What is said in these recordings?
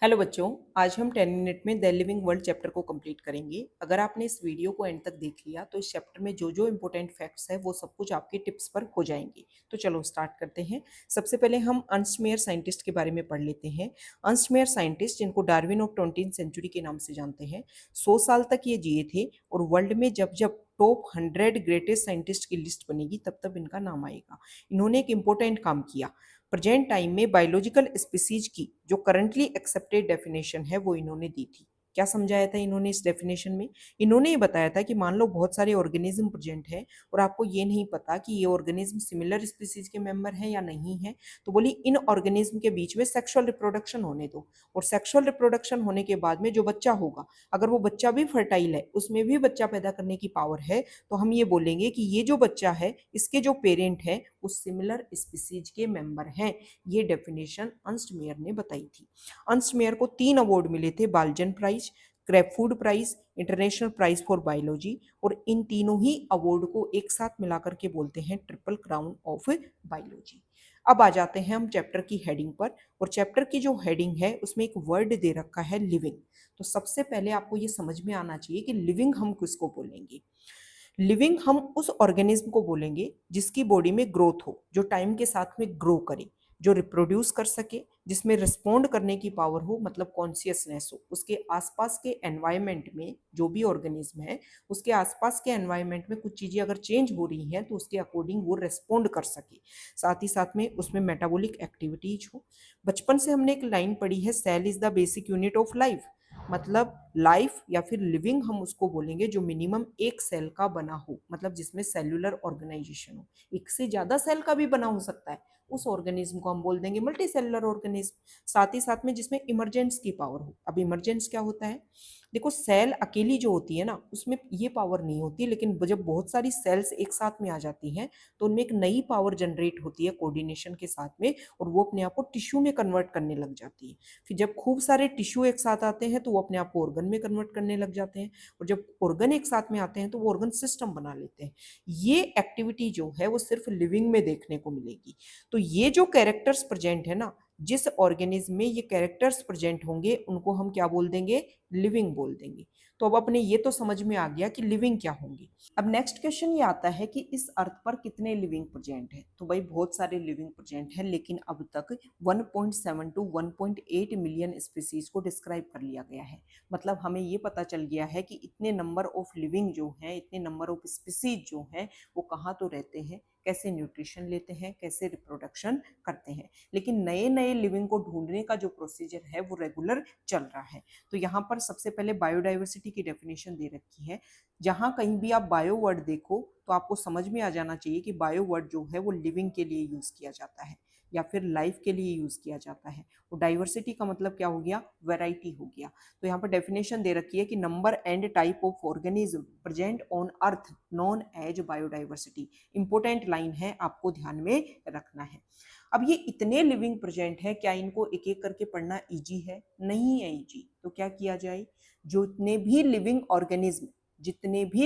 Hello बच्चों, आज हम 10 मिनट में द लिविंग वर्ल्ड चैप्टर को कंप्लीट करेंगे। अगर आपने इस वीडियो को एंड तक देख लिया तो इस चैप्टर में जो जो इंपॉर्टेंट फैक्ट्स है वो सब कुछ आपके टिप्स पर हो जाएंगे। तो चलो स्टार्ट करते हैं। सबसे पहले हम अर्नस्ट मेयर साइंटिस्ट के बारे में पढ़ लेते हैं। अर्नस्ट मेयर साइंटिस्ट, जिनको डार्विन ऑफ 20th सेंचुरी के नाम से जानते हैं, 100 साल तक ये जिए थे और वर्ल्ड में जब जब टॉप 100 ग्रेटेस्ट साइंटिस्ट की लिस्ट बनेगी तब तब इनका नाम आएगा। इन्होंने एक इंपॉर्टेंट काम किया। प्रेजेंट टाइम में बायोलॉजिकल स्पीसीज की जो करंटली एक्सेप्टेड डेफिनेशन है वो इन्होंने दी थी। क्या समझाया था इन्होंने इस डेफिनेशन में? इन्होंने ये बताया था कि मान लो बहुत सारे ऑर्गेनिज्म प्रेजेंट है और आपको ये नहीं पता कि ये ऑर्गेनिज्म सिमिलर स्पीसीज के मेंबर हैं या नहीं है, तो बोली इन ऑर्गेनिज्म के बीच में सेक्सुअल रिप्रोडक्शन होने दो, और सेक्सुअल रिप्रोडक्शन होने के बाद में जो बच्चा होगा, अगर वो बच्चा भी फर्टाइल है, उसमें भी बच्चा पैदा करने की पावर है, तो हम ये बोलेंगे कि ये जो बच्चा है इसके जो पेरेंट है वो सिमिलर स्पीसीज के मेंबर हैं। ये डेफिनेशन अर्नस्ट मेयर ने बताई थी। अर्नस्ट मेयर को 3 अवार्ड मिले थे, Balzan prize, Crafoord prize, international prize for biology, और इन तीनों ही अवार्ड को एक साथ मिलाकर के बोलते हैं ट्रिपल क्राउन ऑफ बायोलॉजी। अब आ जाते हैं हम चैप्टर की हेडिंग पर, और चैप्टर की जो हेडिंग है उसमें एक वर्ड दे रखा है लिविंग। तो सबसे पहले आपको ये समझ में आना चाहिए कि लिविंग हम किसको बोलेंगे। लिविंग हम उस ऑर्गेनिज्म को बोलेंगे जिसकी बॉडी में ग्रोथ हो, जो टाइम के साथ में ग्रो करे, जो रिप्रोड्यूस कर सके, जिसमें रिस्पोंड करने की पावर हो, मतलब कॉन्शियसनेस हो, उसके आसपास के एनवायरनमेंट में, जो भी ऑर्गेनिज्म है उसके आसपास के एनवायरनमेंट में कुछ चीजें अगर चेंज हो रही हैं तो उसके अकॉर्डिंग वो रेस्पोंड कर सके, साथ ही साथ में उसमें मेटाबॉलिक एक्टिविटीज हो। बचपन से हमने एक लाइन पढ़ी है, cell is the basic unit of life. मतलब लाइफ या फिर लिविंग हम उसको बोलेंगे जो मिनिमम एक सेल का बना हो, मतलब जिसमें सेल्यूलर ऑर्गेनाइजेशन हो। एक से ज्यादा सेल का भी बना हो सकता है, उस ऑर्गेनिज्म को हम बोल देंगे मल्टी सेलुलर ऑर्गेनिज्म। साथ ही साथ में जिसमें इमरजेंस की पावर हो। अब इमरजेंस क्या होता है? देखो, सेल अकेली जो होती है ना उसमें ये पावर नहीं होती, लेकिन जब बहुत सारी सेल्स एक साथ में आ जाती हैं तो उनमें एक नई पावर जनरेट होती है कोऑर्डिनेशन के साथ में, और वो अपने आप को टिश्यू में कन्वर्ट करने लग जाती है। फिर जब खूब सारे टिश्यू एक साथ आते हैं तो वो अपने आप को ऑर्गन में कन्वर्ट करने लग जाते हैं, और जब ऑर्गन एक साथ में आते हैं तो वो ऑर्गन सिस्टम बना लेते हैं। ये एक्टिविटी जो है वो सिर्फ लिविंग में देखने को मिलेगी। तो ये जो कैरेक्टर्स प्रेजेंट है ना, जिस ऑर्गेनिज्म में ये कैरेक्टर्स प्रेजेंट होंगे उनको हम क्या बोल देंगे? लिविंग बोल देंगे। तो अब अपने ये तो समझ में आ गया कि लिविंग क्या होंगी। अब नेक्स्ट क्वेश्चन ये आता है कि इस अर्थ पर कितने लिविंग प्रेजेंट हैं? तो भाई बहुत सारे लिविंग प्रेजेंट हैं, लेकिन अब तक 1.7 टू 1.8 मिलियन स्पीसीज को डिस्क्राइब कर लिया गया है। मतलब हमें ये पता चल गया है कि इतने नंबर ऑफ लिविंग जो हैं, इतने नंबर ऑफ स्पीसीज जो हैं, वो कहाँ तो रहते हैं, कैसे न्यूट्रिशन लेते हैं, कैसे रिप्रोडक्शन करते हैं। लेकिन नए नए लिविंग को ढूंढने का जो प्रोसीजर है वो रेगुलर चल रहा है। तो यहाँ पर सबसे पहले बायोडाइवर्सिटी की डेफिनेशन दे रखी है। जहाँ कहीं भी आप बायो वर्ड देखो तो आपको समझ में आ जाना चाहिए कि बायो वर्ड जो है वो लिविंग के लिए यूज किया जाता है या फिर लाइफ के लिए यूज किया जाता है। और डाइवर्सिटी का मतलब क्या हो गया? वैरायटी हो गया। तो यहाँ पर डेफिनेशन दे रखी है कि number and type of organism present on earth known as biodiversity. Important line है, आपको ध्यान में रखना है। अब ये इतने लिविंग प्रेजेंट है, क्या इनको एक एक करके पढ़ना इजी है? नहीं है इजी। तो क्या किया जाए? जितने भी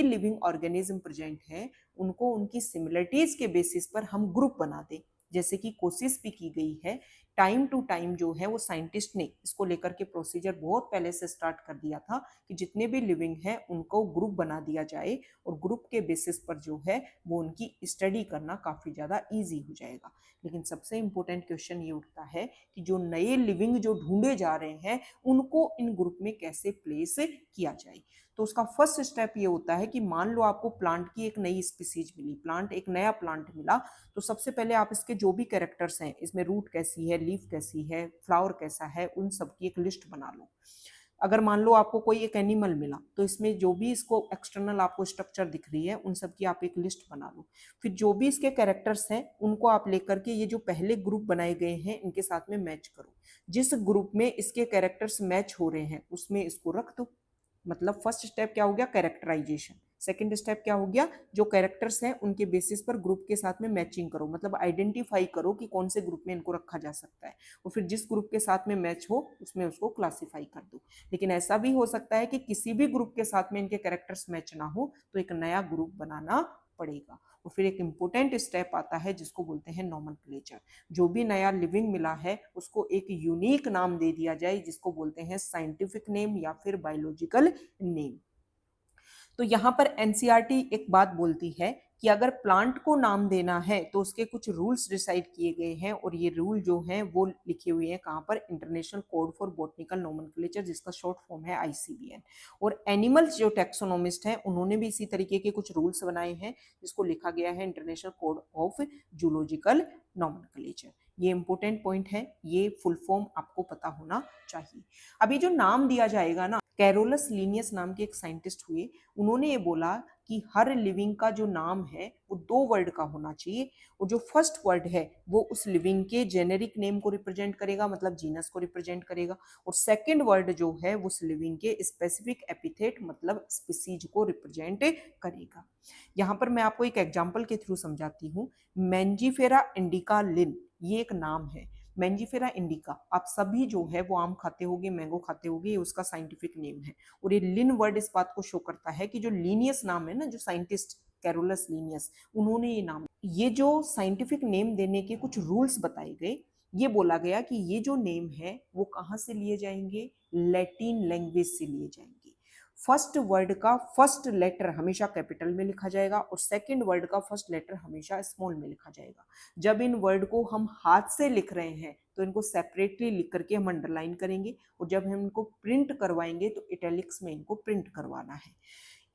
लिविंग ऑर्गेनिज्म प्रेजेंट हैं उनको उनकी सिमिलरिटीज के बेसिस पर हम ग्रुप बना दें, जैसे कि कोशिश भी की गई है। टाइम टू टाइम जो है वो साइंटिस्ट ने इसको लेकर के प्रोसीजर बहुत पहले से स्टार्ट कर दिया था कि जितने भी लिविंग हैं उनको ग्रुप बना दिया जाए, और ग्रुप के बेसिस पर जो है वो उनकी स्टडी करना काफी ज्यादा इजी हो जाएगा। लेकिन सबसे इंपॉर्टेंट क्वेश्चन ये उठता है कि जो नए लिविंग जो ढूंढे जा रहे हैं उनको इन ग्रुप में कैसे प्लेस किया जाए। तो उसका फर्स्ट स्टेप ये होता है कि मान लो आपको प्लांट की एक नई स्पीसीज मिली, एक नया प्लांट मिला, तो सबसे पहले आप इसके जो भी कैरेक्टर्स हैं, इसमें रूट कैसी है, लीफ कैसी है, फ्लावर कैसा है, उन सब की एक लिस्ट बना लो। अगर मान लो आपको कोई एक एनिमल मिला तो इसमें जो भी इसको एक्सटर्नल आपको स्ट्रक्चर दिख रही है उन सब की आप एक लिस्ट बना लो। फिर जो भी इसके कैरेक्टर्स हैं उनको आप लेकर के ये जो पहले ग्रुप बनाए गए हैं इनके साथ में मैच करो। जिस ग्रुप में इसके कैरेक्टर्स मैच हो रहे हैं उसमें इसको रख दो। मतलब फर्स्ट स्टेप क्या हो गया? कैरेक्टराइजेशन। सेकंड स्टेप क्या हो गया? जो कैरेक्टर्स हैं उनके बेसिस पर ग्रुप के साथ में मैचिंग करो, मतलब आइडेंटिफाई करो कि कौन से ग्रुप में इनको रखा जा सकता है, और फिर जिस ग्रुप के साथ में मैच हो उसमें उसको क्लासिफाई कर दो। लेकिन ऐसा भी हो सकता है कि किसी भी ग्रुप के साथ में इनके कैरेक्टर्स मैच ना हो, तो एक नया ग्रुप बनाना पड़ेगा। और फिर एक इम्पोर्टेंट स्टेप आता है जिसको बोलते हैं नॉमेनक्लेचर। जो भी नया लिविंग मिला है उसको एक यूनिक नाम दे दिया जाए जिसको बोलते हैं साइंटिफिक नेम या फिर बायोलॉजिकल नेम। तो यहाँ पर एनसीईआरटी एक बात बोलती है कि अगर प्लांट को नाम देना है तो उसके कुछ रूल्स डिसाइड किए गए हैं, और ये रूल जो हैं वो लिखे हुए हैं कहाँ पर, international code for botanical nomenclature, जिसका शॉर्ट फॉर्म है आईसीबीएन। और एनिमल्स जो टैक्सोनोमिस्ट हैं उन्होंने भी इसी तरीके के कुछ रूल्स बनाए हैं जिसको लिखा गया है international code of zoological nomenclature. ये इंपॉर्टेंट पॉइंट है, ये फुल फॉर्म आपको पता होना चाहिए। अभी जो नाम दिया जाएगा ना, कैरोलस लीनियस नाम के एक साइंटिस्ट हुए, उन्होंने ये बोला कि हर लिविंग का जो नाम है वो 2 वर्ड का होना चाहिए, और जो फर्स्ट वर्ड है वो उस लिविंग के जेनेरिक नेम को रिप्रेजेंट करेगा, मतलब जीनस को रिप्रेजेंट करेगा, और सेकंड वर्ड जो है वो उस लिविंग के स्पेसिफिक एपिथेट मतलब स्पीसीज को रिप्रेजेंट करेगा। यहाँ पर मैं आपको एक एग्जांपल के थ्रू समझाती हूँ। मैंजीफेरा इंडिका लिन, ये एक नाम है। मैंजीफेरा इंडिका, आप सभी जो है वो आम खाते होंगे, मैंगो खाते होंगे, ये उसका साइंटिफिक नेम है। और ये लिन वर्ड इस बात को शो करता है कि जो लीनियस नाम है ना, जो साइंटिस्ट कैरोलस लीनियस, उन्होंने ये नाम, ये जो साइंटिफिक नेम देने के कुछ रूल्स बताए गए, ये बोला गया कि ये जो नेम है वो कहाँ से लिए जाएंगे, लैटिन लैंग्वेज से लिए जाएंगे। फर्स्ट वर्ड का फर्स्ट लेटर हमेशा कैपिटल में लिखा जाएगा और सेकंड वर्ड का फर्स्ट लेटर हमेशा स्मॉल में लिखा जाएगा। जब इन वर्ड को हम हाथ से लिख रहे हैं तो इनको सेपरेटली लिख करके हम अंडरलाइन करेंगे, और जब हम इनको प्रिंट करवाएंगे तो इटैलिक्स में इनको प्रिंट करवाना है।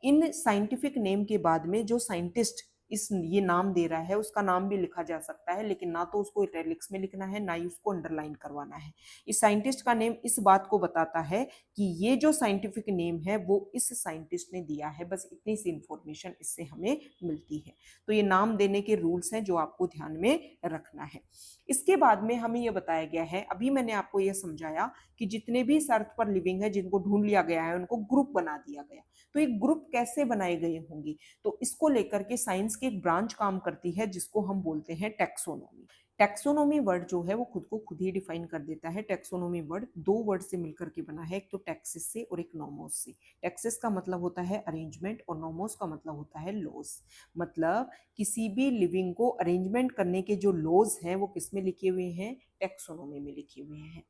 इन साइंटिफिक नेम के बाद में जो साइंटिस्ट इस ये नाम दे रहा है उसका नाम भी लिखा जा सकता है, लेकिन ना तो उसको इटैलिक्स में लिखना है ना ही उसको अंडरलाइन करवाना है। इस साइंटिस्ट का नेम इस बात को बताता है कि ये जो साइंटिफिक नेम है वो इस साइंटिस्ट ने दिया है, बस इतनी सी इंफॉर्मेशन इससे हमें मिलती है। तो ये नाम देने के रूल्स हैं जो आपको ध्यान में रखना है। इसके बाद में हमें यह बताया गया है, अभी मैंने आपको यह समझाया कि जितने भी इस अर्थ पर लिविंग है जिनको ढूंढ लिया गया है उनको ग्रुप बना दिया गया। तो एक ग्रुप कैसे बनाए गए होंगे, तो इसको लेकर के साइंस की एक ब्रांच काम करती है जिसको हम बोलते हैं टैक्सोनॉमी। टैक्सोनॉमी वर्ड जो है वो खुद को खुद ही डिफाइन कर देता है। टैक्सोनॉमी वर्ड 2 वर्ड से मिलकर के बना है, एक तो टैक्सिस से और एक नोमोस से। टैक्सिस का मतलब होता है अरेंजमेंट और नोमोस का मतलब होता है लॉज। मतलब किसी भी लिविंग को अरेंजमेंट करने के जो लॉज हैं वो किस में लिखे हुए हैं, टैक्सोनॉमी में लिखे हुए हैं।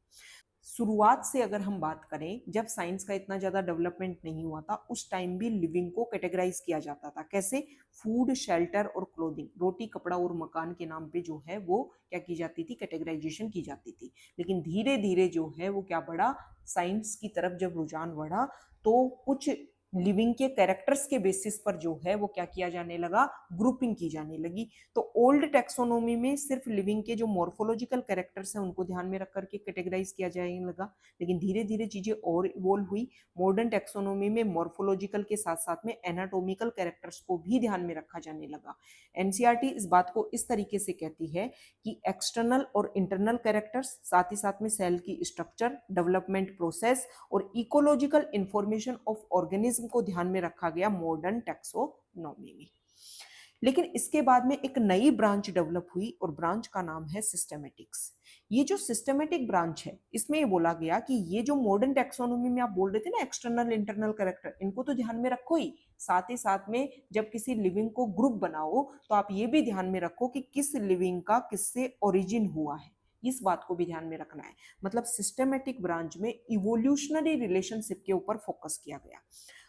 शुरुआत से अगर हम बात करें, जब साइंस का इतना ज़्यादा डेवलपमेंट नहीं हुआ था उस टाइम भी लिविंग को कैटेगराइज किया जाता था। कैसे? फूड, शेल्टर और क्लोथिंग, रोटी, कपड़ा और मकान के नाम पे जो है वो क्या की जाती थी, कैटेगराइजेशन की जाती थी। लेकिन धीरे धीरे जो है वो क्या बढ़ा, साइंस की तरफ जब रुझान बढ़ा तो कुछ लिविंग के कैरेक्टर्स के बेसिस पर जो है वो क्या किया जाने लगा, ग्रुपिंग की जाने लगी। तो ओल्ड टेक्सोनोमी में सिर्फ लिविंग के जो मॉर्फोलॉजिकल कैरेक्टर्स हैं उनको ध्यान में रख करके कैटेगराइज किया जाने लगा, लेकिन धीरे धीरे चीजें और इवोल्व हुई। मॉडर्न टेक्सोनोमी में मॉर्फोलॉजिकल के साथ साथ में एनाटोमिकल कैरेक्टर्स को भी ध्यान में रखा जाने लगा। एनसीईआरटी इस बात को इस तरीके से कहती है कि एक्सटर्नल और इंटरनल कैरेक्टर्स, साथ ही साथ में सेल की स्ट्रक्चर, डेवलपमेंट प्रोसेस और इकोलॉजिकल इंफॉर्मेशन ऑफ ऑर्गेनिज्म को ध्यान में रखा गया मॉडर्न टैक्सोनॉमी में। लेकिन इसके बाद में एक नई ब्रांच डेवलप हुई और ब्रांच का नाम है सिस्टमेटिक्स। ये जो सिस्टमेटिक ब्रांच है इसमें ये बोला गया कि ये जो मॉडर्न टैक्सोनॉमी में आप बोल रहे थे ना एक्सटर्नल इंटरनल कैरेक्टर, इनको तो ध्यान में रखो ही, साथ ही साथ में जब किसी लिविंग को ग्रुप बनाओ तो आप ये भी ध्यान में रखो कि किस लिविंग का किससे ओरिजिन हुआ है, इस बात को भी ध्यान में रखना है। मतलब सिस्टमेटिक ब्रांच में इवोल्यूशनरी रिलेशनशिप के ऊपर फोकस किया गया।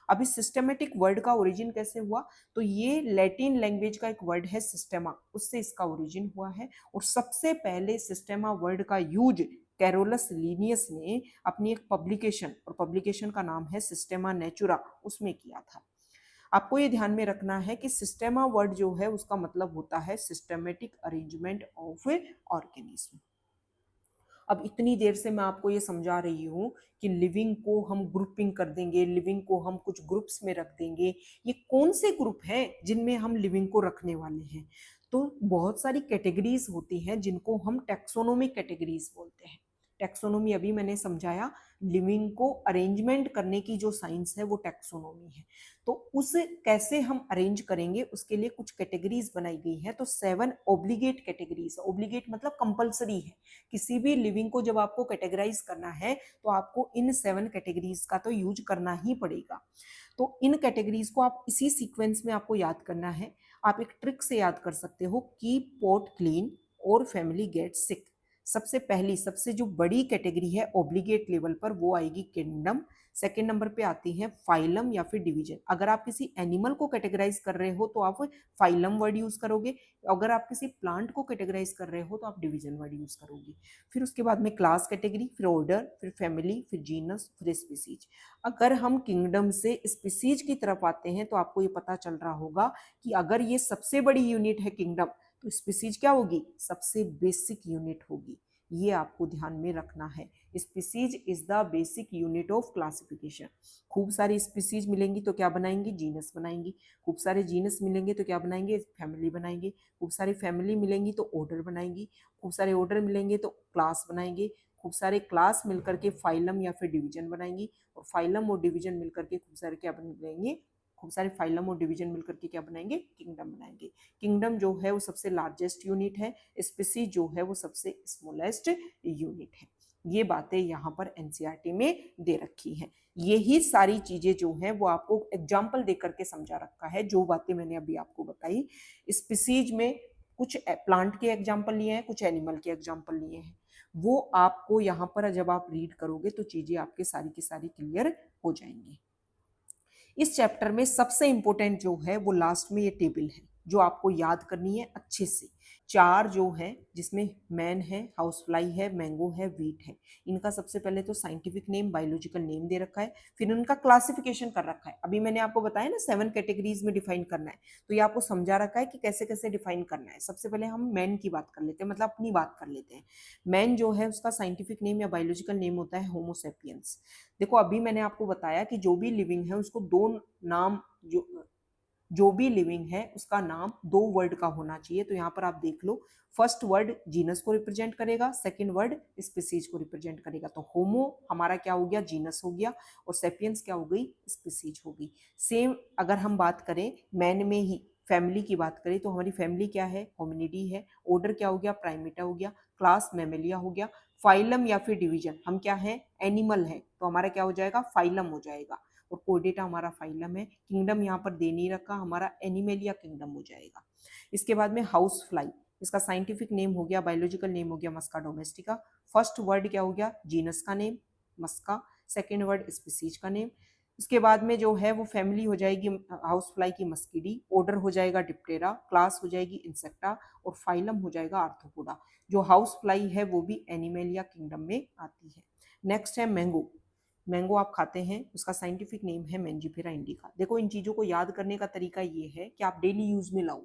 अभी सिस्टमेटिक वर्ड का ओरिजिन कैसे हुआ, तो ये लैटिन लैंग्वेज का एक वर्ड है सिस्टेमा, उससे इसका ओरिजिन हुआ है। और सबसे पहले सिस्टेमा वर्ड का यूज कैरोलस लीनियस ने अपनी एक पब्लिकेशन, और पब्लिकेशन का नाम है सिस्टेमा नेचुरा, उसमें किया था। आपको ये ध्यान में रखना है कि सिस्टेमा वर्ड जो है उसका मतलब होता है सिस्टमेटिक अरेंजमेंट ऑफ ऑर्गेनिज्म। अब इतनी देर से मैं आपको ये समझा रही हूँ कि लिविंग को हम ग्रुपिंग कर देंगे, लिविंग को हम कुछ ग्रुप्स में रख देंगे। ये कौन से ग्रुप हैं जिनमें हम लिविंग को रखने वाले हैं? तो बहुत सारी कैटेगरीज होती हैं जिनको हम टैक्सोनोमिक कैटेगरीज बोलते हैं। टैक्सोनोमी अभी मैंने समझाया, लिविंग को अरेंजमेंट करने की जो साइंस है वो टैक्सोनोमी है। तो उस कैसे हम अरेंज करेंगे उसके लिए कुछ कैटेगरीज बनाई गई है। तो 7 ओब्लिगेट कैटेगरीज, ओब्लिगेट मतलब कंपलसरी है, किसी भी लिविंग को जब आपको कैटेगराइज करना है तो आपको इन 7 कैटेगरीज का तो यूज करना ही पड़ेगा। तो इन कैटेगरीज को आप इसी सीक्वेंस में आपको याद करना है। आप एक ट्रिक से याद कर सकते हो, कीप पॉट क्लीन और फैमिली गेट सिक। सबसे पहली सबसे जो बड़ी कैटेगरी है ओब्लिगेट लेवल पर वो आएगी किंगडम। सेकेंड नंबर पे आती है फाइलम या फिर डिवीजन। अगर आप किसी एनिमल को कैटेगराइज कर रहे हो तो आप फाइलम वर्ड यूज करोगे, अगर आप किसी प्लांट को कैटेगराइज कर रहे हो तो आप डिवीजन वर्ड यूज करोगे। फिर उसके बाद में क्लास कैटेगरी, फिर ऑर्डर, फिर फैमिली, फिर जीनस, फिर स्पीसीज। अगर हम किंगडम से स्पीसीज की तरफ आते हैं तो आपको ये पता चल रहा होगा कि अगर ये सबसे बड़ी यूनिट है किंगडम, तो स्पीसीज क्या होगी, सबसे बेसिक यूनिट होगी। ये आपको ध्यान में रखना है। Species is the basic unit of classification. खूब सारी स्पीसीज मिलेंगी तो क्या बनाएंगे, जीनस बनाएंगी। खूब सारे जीनस मिलेंगे तो क्या बनाएंगे, फैमिली बनाएंगे। खूब सारी फैमिली मिलेंगी तो ऑर्डर बनाएंगी। खूब सारे ऑर्डर मिलेंगे तो क्लास बनाएंगे। खूब सारे क्लास मिलकर के फाइलम या फिर डिवीजन बनाएंगी। और फाइलम और डिवीजन मिलकर के खूब सारे क्या बनेंगे, खूब सारे फाइलम और डिवीजन मिलकर के क्या बनाएंगे, किंगडम बनाएंगे। किंगडम जो है वो सबसे लार्जेस्ट यूनिट है, स्पीसीज जो है वो सबसे स्मॉलेस्ट यूनिट है। ये बातें यहाँ पर एनसीईआरटी में दे रखी हैं। यही सारी चीजें जो हैं वो आपको एग्जाम्पल दे करके समझा रखा है। जो बातें मैंने अभी आपको बताई, स्पीसीज में कुछ प्लांट के एग्जाम्पल लिए हैं, कुछ एनिमल के एग्जाम्पल लिए हैं। वो आपको यहाँ पर जब आप रीड करोगे तो चीजें आपके सारी की सारी क्लियर हो जाएंगी। इस चैप्टर में सबसे इंपॉर्टेंट जो है वो लास्ट में ये टेबल है, जो आपको याद करनी है अच्छे से। चार जो है, जिसमें मैन है, हाउस फ्लाई है, मैंगो है, वीट है। इनका सबसे पहले तो साइंटिफिक नेम, बायोलॉजिकल नेम दे रखा है, फिर उनका क्लासिफिकेशन कर रखा है। अभी मैंने आपको बताया ना 7 कैटेगरीज में डिफाइन करना है, तो ये आपको समझा रखा है कि कैसे कैसे डिफाइन करना है। सबसे पहले हम मैन की बात कर लेते हैं, मतलब अपनी बात कर लेते हैं। मैन जो है उसका साइंटिफिक नेम या बायोलॉजिकल नेम होता है होमोसेपियंस। देखो अभी मैंने आपको बताया कि जो भी लिविंग है उसको दो नाम, जो भी लिविंग है उसका नाम दो वर्ड का होना चाहिए। तो यहाँ पर आप देख लो, फर्स्ट वर्ड जीनस को रिप्रेजेंट करेगा, सेकंड वर्ड स्पीसीज को रिप्रेजेंट करेगा। तो होमो हमारा क्या हो गया, जीनस हो गया, और सेपियंस क्या हो गई, स्पीसीज हो गई। सेम अगर हम बात करें मैन में ही फैमिली की बात करें तो हमारी फैमिली क्या है, होमिनिडी है। ऑर्डर क्या हो गया, प्राइमेटा हो गया। क्लास मैमेलिया हो गया। फाइलम या फिर डिवीजन हम क्या है, एनिमल है, तो हमारा क्या हो जाएगा, फाइलम हो जाएगा। और कोडेटा हमारा फाइलम है। किंगडम यहाँ पर दे नहीं रखा, हमारा एनिमेलिया किंगडम हो जाएगा। इसके बाद में हाउस फ्लाई, इसका साइंटिफिक नेम हो गया, बायोलॉजिकल नेम हो गया मस्का डोमेस्टिका। फर्स्ट वर्ड क्या हो गया, जीनस का नेम मस्का, सेकेंड वर्ड स्पीसीज का नेम। इसके बाद में जो है वो फैमिली हो जाएगी हाउस फ्लाई की मस्कीडी, ऑर्डर हो जाएगा डिप्टेरा, क्लास हो जाएगी इंसेक्टा, और फाइलम हो जाएगा आर्थ्रोपोडा। जो हाउस फ्लाई है वो भी एनिमेलिया किंगडम में आती है। नेक्स्ट है मैंगो। मैंगो आप खाते हैं, उसका साइंटिफिक नेम है मैंजीफेरा इंडिका। देखो इन चीज़ों को याद करने का तरीका ये है कि आप डेली यूज में लाओ।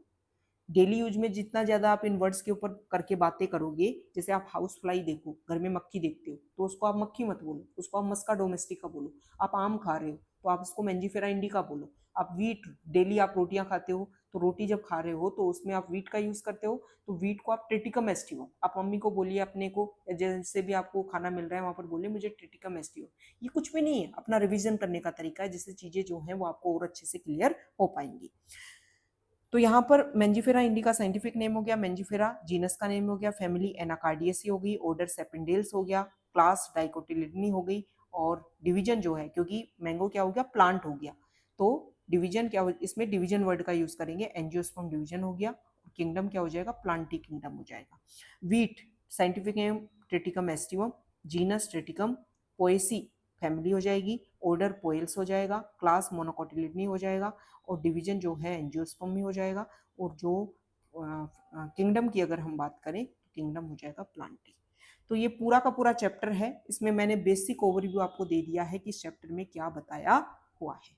डेली यूज में जितना ज्यादा आप इन वर्ड्स के ऊपर करके बातें करोगे, जैसे आप हाउस फ्लाई देखो, घर में मक्खी देखते हो तो उसको आप मक्खी मत बोलो, उसको आप मस्का डोमेस्टिका बोलो। आप आम खा रहे हो तो आप उसको मैंजीफेरा इंडिका बोलो। आप वीट, डेली आप रोटियां खाते हो तो रोटी जब खा रहे हो तो उसमें आप वीट का यूज करते हो, तो वीट को आप ट्रिटिकम एस्टिवम, आप मम्मी को बोलिए अपने को, जैसे भी आपको खाना मिल रहा है वहां पर बोलिए मुझे ट्रिटिकम एस्टिवम। ये कुछ भी नहीं है, अपना रिविजन करने का तरीका है, जिससे चीजें जो है वो आपको और अच्छे से क्लियर हो पाएंगी। तो यहाँ पर मैंजीफेरा इंडिका साइंटिफिक नेम हो गया मैंजीफेरा, जीनस का नेम हो गया फैमिली एनाकार्डियसी हो गई, ऑर्डर सेपेंडेल्स हो गया, क्लास डाइकोटिलिडनी हो गई, और डिवीजन जो है, क्योंकि मैंगो क्या हो गया, प्लांट हो गया, तो डिवीजन क्या हो, इसमें डिवीजन वर्ड का यूज करेंगे, एंजियोस्पर्म डिवीजन हो गया, किंगडम क्या हो जाएगा, प्लांटी किंगडम हो जाएगा। Wheat scientific name Triticum aestivum, genus Triticum, Poaceae family हो जाएगी, ऑर्डर पोएल्स हो जाएगा, क्लास मोनोकोटिलिडनी हो जाएगा, और डिवीजन जो है एंजियोस्पर्म में हो जाएगा। और जो किंगडम की अगर हम बात करें तो किंगडम हो जाएगा प्लांटी। तो ये पूरा का पूरा चैप्टर है, इसमें मैंने बेसिक ओवरव्यू आपको दे दिया है कि इस चैप्टर में क्या बताया हुआ है।